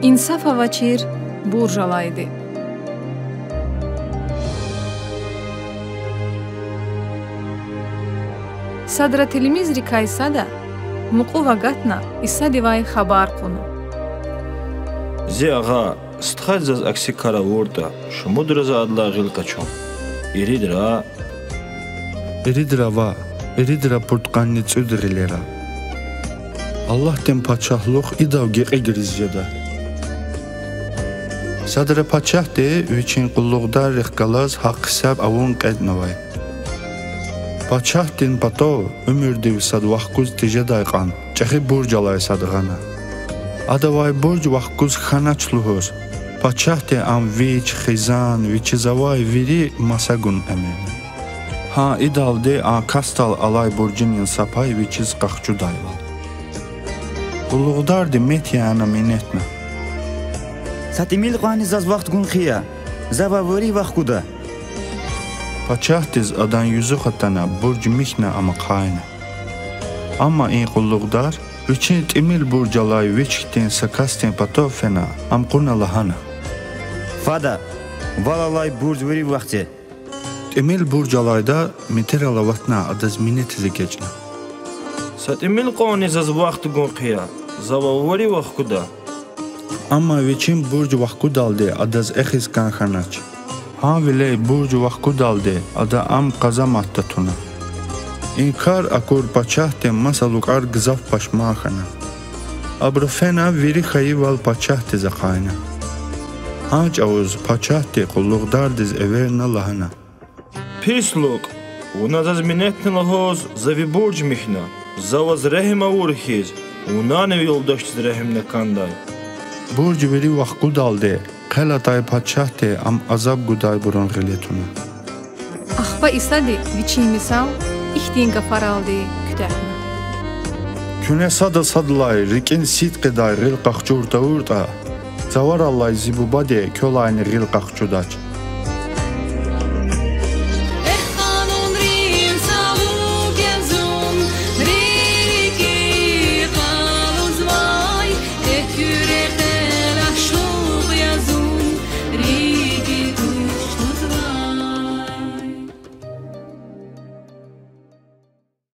İnsafa vaçir burjalaydı. Sadratılimiz rikaysa da muqu va gatna issa divay xabar qunu. Зи аға, стхадзаз аксикара орда, шумудраза адла ғилкачом. Иридра ва, иридра пуртқанни цудрилера. Allah'ten paçahlıq idavgi qegirizcədə. Sadra paçah de, üçün qulluqdar rixqalaz haqq səb avun qədnavay. Paçah din pato, ömür divsad vaxquz tijə dayqan, çəxi burcalay sadığana. Adavay burc vaxquz xanaçluhoz, paçah de am viç, xizan, viçizavay viri masagun əmin. Ha idalde a kastal alay burcinin sapay viçiz qaxçu dayval. Qulluqdar de metyana minetmə. Satimil qani zaz vaxt gun xiya, zavavori vaxquda. Paçah diz adan yüzü xatana burc mixna ama qayna. Amma in qulluqdar, üçün timil burcalay viçktin sakastin patofena am quna lahana. Fada, valalay burc veri vaxtı. Timil burcalayda miteralavатna adaz minetizi geçna. Satimil qani zaz vaxt gun xiya, zavavori vaxquda. Amma viçin burc vaxqudalde adaz exiz kanxanaç. Ha viley burc vaxqudalde ada am qazamatta tuna. İnkar akur paçah de masaluqar qızaf paşmaxana. Abrofena viri xayival paçah de zaqayna. Hac avuz paçah de qulluqdar diz everna lahana. Pisluk, una zaz minetni lahoz zavi burc mihna, zavaz rehima urhiz, una ne yoldaştiz rehimne kanday. Burc veri vaxqudalde qalatay paçah de am azab guday buron qiletuna. Axba isadi viçimisav ixtin qafaraldı kütəhna. Küne sada sadlay rikin sit qeday ril qaxçurda urda. Zavar allay zibubade kölayni ril qaxçudaç.